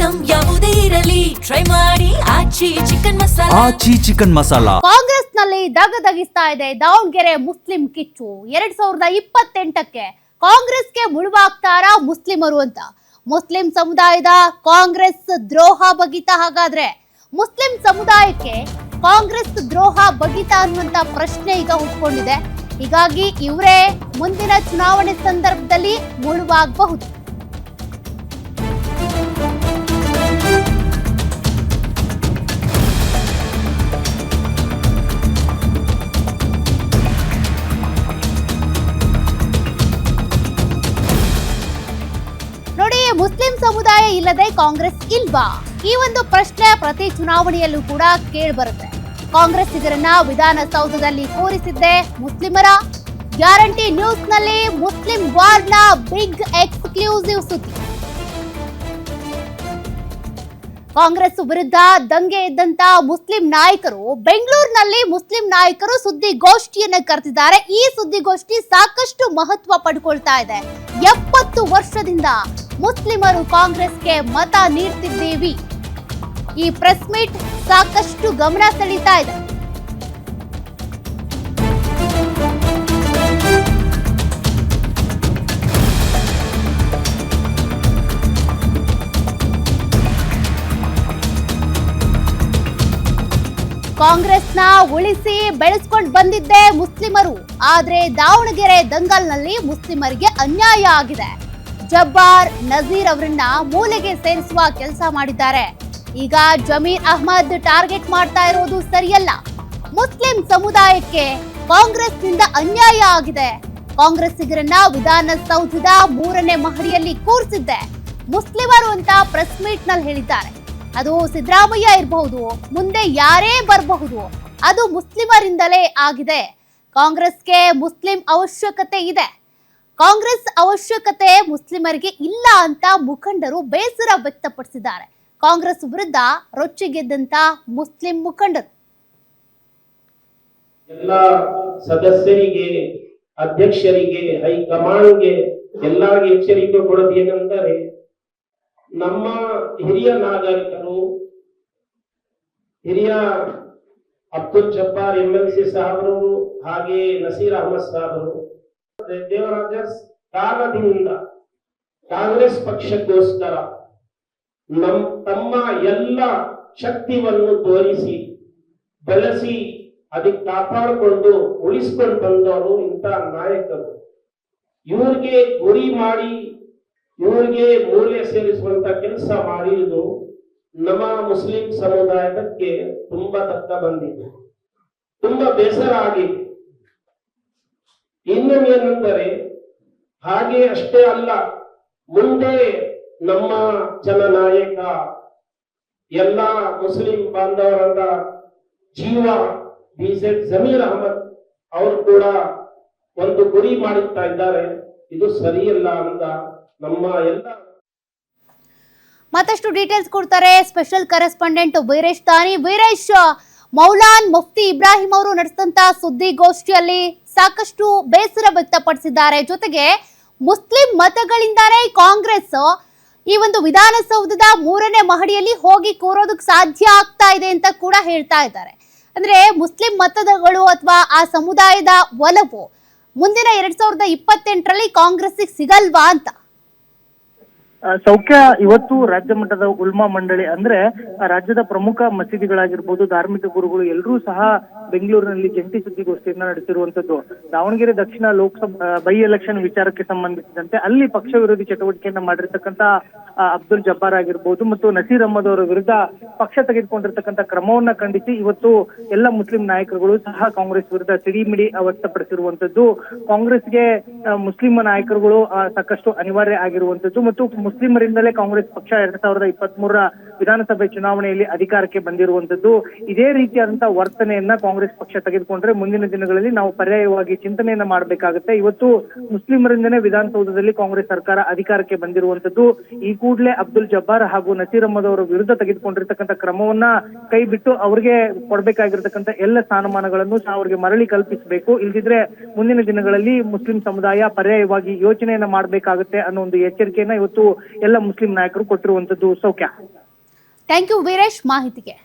Item ಯಾವುದೇ ಇರಲಿ try ಮಾಡಿ ಆಚಿ ಚಿಕನ್ ಮಸಾಲಾ. ಆಚಿ ಚಿಕನ್ ಮಸಾಲಾ. ಕಾಂಗ್ರೆಸ್ ನಲ್ಲಿ ದಗದಗಿಸ್ತಾ ಇದೆ ದಾವಣಗೆರೆ ಮುಸ್ಲಿಂ ಕಿಚ್ಚು. 2028ಕ್ಕೆ ಕಾಂಗ್ರೆಸ್ಗೆ ಮುಳುವಾಗ್ತಾರಾ ಮುಸ್ಲಿಮರು ಅಂತ ಮುಸ್ಲಿಂ ಸಮುದಾಯದ ಕಾಂಗ್ರೆಸ್ ದ್ರೋಹ ಬಗಿತ. ಹಾಗಾದ್ರೆ ಮುಸ್ಲಿಂ ಸಮುದಾಯಕ್ಕೆ ಕಾಂಗ್ರೆಸ್ ದ್ರೋಹ ಬಗಿತ ಅನ್ನುವಂತ ಪ್ರಶ್ನೆ ಈಗ ಹುಟ್ಕೊಂಡಿದೆ. ಹೀಗಾಗಿ ಇವರೇ ಮುಂದಿನ ಚುನಾವಣೆ ಸಂದರ್ಭದಲ್ಲಿ ಮುಳುವಾಗಬಹುದು. ನೋಡಿ, ಮುಸ್ಲಿಂ ಸಮುದಾಯ ಇಲ್ಲದೆ ಕಾಂಗ್ರೆಸ್ ಇಲ್ವಾ? ಈ ಒಂದು ಪ್ರಶ್ನೆ ಪ್ರತಿ ಚುನಾವಣೆಯಲ್ಲೂ ಕೂಡ ಕೇಳಿಬರುತ್ತೆ. ಕಾಂಗ್ರೆಸ್ಸಿಗರನ್ನ ವಿಧಾನಸೌಧದಲ್ಲಿ ಕೂರಿಸಿದ್ದೆ ಮುಸ್ಲಿಮರ. ಗ್ಯಾರಂಟಿ ನ್ಯೂಸ್ ನಲ್ಲಿ ಮುಸ್ಲಿಂ ವಾರ್ನ ಬಿಗ್ ಎಕ್ಸ್ಕ್ಲೂಸಿವ್ ಸುದ್ದಿ. ಕಾಂಗ್ರೆಸ್ ವಿರುದ್ಧ ದಂಗೆ ಎದ್ದಂತ ಮುಸ್ಲಿಂ ನಾಯಕರು ಬೆಂಗಳೂರಿನಲ್ಲಿ ಮುಸ್ಲಿಂ ನಾಯಕರು ಸುದ್ದಿಗೋಷ್ಠಿಯನ್ನ ಕರೆದಿದ್ದಾರೆ. ಈ ಸುದ್ದಿಗೋಷ್ಠಿ ಸಾಕಷ್ಟು ಮಹತ್ವ ಪಡ್ಕೊಳ್ತಾ ಇದೆ. 70 ವರ್ಷದಿಂದ ಮುಸ್ಲಿಮರು ಕಾಂಗ್ರೆಸ್ಗೆ ಮತ ನೀಡ್ತಿದ್ದೀವಿ. ಈ ಪ್ರೆಸ್ ಮೀಟ್ ಸಾಕಷ್ಟು ಗಮನ ಸೆಳೀತಾ ಇದೆ. ಕಾಂಗ್ರೆಸ್ನ ಉಳಿಸಿ ಬೆಳೆಸ್ಕೊಂಡು ಬಂದಿದ್ದೆ ಮುಸ್ಲಿಮರು. ಆದ್ರೆ ದಾವಣಗೆರೆ ದಂಗಲ್ನಲ್ಲಿ ಮುಸ್ಲಿಮರಿಗೆ ಅನ್ಯಾಯ ಆಗಿದೆ. ಜಬ್ಬಾರ್ ನಜೀರ್ ಅವರನ್ನ ಮೂಲೆಗೆ ಸೇರಿಸುವ ಕೆಲಸ ಮಾಡಿದ್ದಾರೆ. ಈಗ ಜಮೀರ್ ಅಹ್ಮದ್ ಟಾರ್ಗೆಟ್ ಮಾಡ್ತಾ ಇರೋದು ಸರಿಯಲ್ಲ. ಮುಸ್ಲಿಂ ಸಮುದಾಯಕ್ಕೆ ಕಾಂಗ್ರೆಸ್ನಿಂದ ಅನ್ಯಾಯ ಆಗಿದೆ. ಕಾಂಗ್ರೆಸ್ಸಿಗರನ್ನ ವಿಧಾನಸೌಧದ 3ನೇ ಮಹಡಿಯಲ್ಲಿ ಕೂರಿಸಿದ್ದೆ ಮುಸ್ಲಿಮರು ಅಂತ ಪ್ರೆಸ್ ಮೀಟ್ ನಲ್ಲಿ ಹೇಳಿದ್ದಾರೆ. ಅದು ಸಿದ್ದರಾಮಯ್ಯ ಇರಬಹುದು, ಮುಂದೆ ಯಾರೇ ಬರಬಹುದು, ಅದು ಮುಸ್ಲಿಮರಿಂದಲೇ ಆಗಿದೆ. ಕಾಂಗ್ರೆಸ್ಗೆ ಮುಸ್ಲಿಂ ಅವಶ್ಯಕತೆ ಇದೆ. ಕಾಂಗ್ರೆಸ್ ಅವಶ್ಯಕತೆ ಮುಸ್ಲಿಮರಿಗೆ ಇಲ್ಲ ಅಂತ ಮುಖಂಡರು ಬೇಸರ ವ್ಯಕ್ತಪಡಿಸಿದ್ದಾರೆ. ಕಾಂಗ್ರೆಸ್ ವಿರುದ್ಧ ರೊಚ್ಚಿಗೆದ್ದಂತ ಮುಸ್ಲಿಂ ಮುಖಂಡರು ಎಲ್ಲ ಸದಸ್ಯರಿಗೆ, ಅಧ್ಯಕ್ಷರಿಗೆ, ಹೈಕಮಾಂಡ್ಗೆ ಎಲ್ಲರಿಗೆ ಎಚ್ಚರಿಕೆ ಕೊಡೋದು ಏನೆಂದರೆ, ನಮ್ಮ ಹಿರಿಯ ನಾಗರಿಕರು, ಹಿರಿಯ ಅಬ್ದುಲ್ ಜಬ್ಬಾರ್ MLC ಸಾಹೇಬರು ಹಾಗೆ ನಸೀರ್ ಅಹಮದ್ ಸಾಹೇಬರು ದೇವರಾಜ ಕಾಲದಿಂದ ಕಾಂಗ್ರೆಸ್ ಪಕ್ಷಕ್ಕೋಸ್ಕರ ತಮ್ಮ ಎಲ್ಲ ಶಕ್ತಿಯನ್ನು ತೋರಿಸಿ ಬೆಳೆಸಿ ಅದಕ್ಕೆ ಕಾಪಾಡಿಕೊಂಡು ಉಳಿಸ್ಕೊಂಡು ಬಂದವರು ಇಂಥ ನಾಯಕರು. ಇವ್ರಿಗೆ ಗುರಿ ಮಾಡಿ ಇವ್ರಿಗೆ ಮೂಲೆ ಸೇರಿಸುವಂತ ಕೆಲಸ ಮಾಡಿರುವುದು ನಮ್ಮ ಮುಸ್ಲಿಂ ಸಮುದಾಯಕ್ಕೆ ತುಂಬಾ ಧಕ್ಕ ಬಂದಿದೆ, ತುಂಬಾ ಬೇಸರ ಆಗಿದೆ. ಇನ್ನೇನೆಂದರೆ, ಹಾಗೆ ಅಷ್ಟೇ ಅಲ್ಲ, ಮುಂದೆ ನಮ್ಮ ಜನನಾಯಕ ಎಲ್ಲ ಮುಸ್ಲಿಂ ಬಾಂಧವರಾದ ಜೀವ BZ ಜಮೀರ್ ಅಹಮದ್ ಅವರು ಕೂಡ ಒಂದು ಗುರಿ ಮಾಡುತ್ತಾ ಇದ್ದಾರೆ. ಇದು ಸರಿಯಲ್ಲ ಅಂತ ನಮ್ಮ ಎಲ್ಲ ಮತ್ತಷ್ಟು ಡೀಟೇಲ್ಸ್ ಕೊಡ್ತಾರೆ ಸ್ಪೆಷಲ್ ಕರೆಸ್ಪಾಂಡೆಂಟ್ ವೀರೇಶ್ ತಾನಿ. ವೀರೇಶ್, ಮೌಲಾನ್ ಮುಫ್ತಿ ಇಬ್ರಾಹಿಂ ಅವರು ನಡೆಸಿದಂತ ಸುದ್ದಿಗೋಷ್ಠಿಯಲ್ಲಿ ಸಾಕಷ್ಟು ಬೇಸರ ವ್ಯಕ್ತಪಡಿಸಿದ್ದಾರೆ. ಜೊತೆಗೆ ಮುಸ್ಲಿಂ ಮತಗಳಿಂದಾನೇ ಕಾಂಗ್ರೆಸ್ ಈ ಒಂದು ವಿಧಾನಸೌಧದ 3ನೇ ಮಹಡಿಯಲ್ಲಿ ಹೋಗಿ ಕೂರೋದಕ್ಕೆ ಸಾಧ್ಯ ಆಗ್ತಾ ಇದೆ ಅಂತ ಕೂಡ ಹೇಳ್ತಾ ಇದ್ದಾರೆ. ಅಂದ್ರೆ ಮುಸ್ಲಿಂ ಮತಗಳು ಅಥವಾ ಆ ಸಮುದಾಯದ ಒಲವು ಮುಂದಿನ 2028ರಲ್ಲಿ ಕಾಂಗ್ರೆಸ್ಗೆ ಸಿಗಲ್ವಾ ಅಂತ. ಸೌಖ್ಯ, ಇವತ್ತು ರಾಜ್ಯ ಮಟ್ಟದ ಉಲ್ಮಾ ಮಂಡಳಿ ಅಂದ್ರೆ ರಾಜ್ಯದ ಪ್ರಮುಖ ಮಸೀದಿಗಳಾಗಿರ್ಬೋದು, ಧಾರ್ಮಿಕ ಗುರುಗಳು ಎಲ್ಲರೂ ಸಹ ಬೆಂಗಳೂರಿನಲ್ಲಿ ಜಂಟಿ ಸುದ್ದಿಗೋಷ್ಠಿಯನ್ನ ನಡೆಸಿರುವಂತದ್ದು. ದಾವಣಗೆರೆ ದಕ್ಷಿಣ ಲೋಕಸಭಾ ಬೈ ಎಲೆಕ್ಷನ್ ವಿಚಾರಕ್ಕೆ ಸಂಬಂಧಿಸಿದಂತೆ ಅಲ್ಲಿ ಪಕ್ಷ ವಿರೋಧಿ ಚಟುವಟಿಕೆಯನ್ನ ಮಾಡಿರ್ತಕ್ಕಂತ ಅಬ್ದುಲ್ ಜಬ್ಬಾರ್ ಆಗಿರ್ಬೋದು ಮತ್ತು ನಸೀರ್ ಅಹಮದ್ ಅವರ ವಿರುದ್ಧ ಪಕ್ಷ ತೆಗೆದುಕೊಂಡಿರ್ತಕ್ಕಂಥ ಕ್ರಮವನ್ನ ಖಂಡಿಸಿ ಇವತ್ತು ಎಲ್ಲ ಮುಸ್ಲಿಂ ನಾಯಕರುಗಳು ಸಹ ಕಾಂಗ್ರೆಸ್ ವಿರುದ್ಧ ಸಿಡಿಮಿಡಿ ವ್ಯಕ್ತಪಡಿಸಿರುವಂತದ್ದು. ಕಾಂಗ್ರೆಸ್ಗೆ ಮುಸ್ಲಿಂ ನಾಯಕರುಗಳು ಸಾಕಷ್ಟು ಅನಿವಾರ್ಯ ಆಗಿರುವಂತದ್ದು ಮತ್ತು ಮುಸ್ಲಿಮರಿಂದಲೇ ಕಾಂಗ್ರೆಸ್ ಪಕ್ಷ 2023ರ ವಿಧಾನಸಭೆ ಚುನಾವಣೆಯಲ್ಲಿ ಅಧಿಕಾರಕ್ಕೆ ಬಂದಿರುವಂತದ್ದು. ಇದೇ ರೀತಿಯಾದಂತಹ ವರ್ತನೆಯನ್ನ ಕಾಂಗ್ರೆಸ್ ಪಕ್ಷ ತೆಗೆದುಕೊಂಡ್ರೆ ಮುಂದಿನ ದಿನಗಳಲ್ಲಿ ನಾವು ಪರ್ಯಾಯವಾಗಿ ಚಿಂತನೆಯನ್ನ ಮಾಡಬೇಕಾಗುತ್ತೆ. ಇವತ್ತು ಮುಸ್ಲಿಮರಿಂದನೇ ವಿಧಾನಸೌಧದಲ್ಲಿ ಕಾಂಗ್ರೆಸ್ ಸರ್ಕಾರ ಅಧಿಕಾರಕ್ಕೆ ಬಂದಿರುವಂತದ್ದು. ಈ ಕೂಡಲೇ ಅಬ್ದುಲ್ ಜಬ್ಬಾರ್ ಹಾಗೂ ನಸೀರ್ ಅಹಮದ್ ಅವರ ವಿರುದ್ಧ ತೆಗೆದುಕೊಂಡಿರ್ತಕ್ಕಂಥ ಕ್ರಮವನ್ನ ಕೈ ಬಿಟ್ಟು ಅವ್ರಿಗೆ ಕೊಡ್ಬೇಕಾಗಿರ್ತಕ್ಕಂಥ ಎಲ್ಲ ಸ್ಥಾನಮಾನಗಳನ್ನು ಸಹ ಅವರಿಗೆ ಮರಳಿ ಕಲ್ಪಿಸಬೇಕು. ಇಲ್ದಿದ್ರೆ ಮುಂದಿನ ದಿನಗಳಲ್ಲಿ ಮುಸ್ಲಿಂ ಸಮುದಾಯ ಪರ್ಯಾಯವಾಗಿ ಯೋಚನೆಯನ್ನ ಮಾಡಬೇಕಾಗುತ್ತೆ ಅನ್ನೋ ಒಂದು ಎಚ್ಚರಿಕೆಯನ್ನ ಇವತ್ತು ಎಲ್ಲ ಮುಸ್ಲಿಂ ನಾಯಕರು ಕೊಟ್ಟಿರುವಂತದ್ದು. ಸೌಖ್ಯ. ಥ್ಯಾಂಕ್ ಯು ವೀರೇಶ್ ಮಾಹಿತಿಗೆ.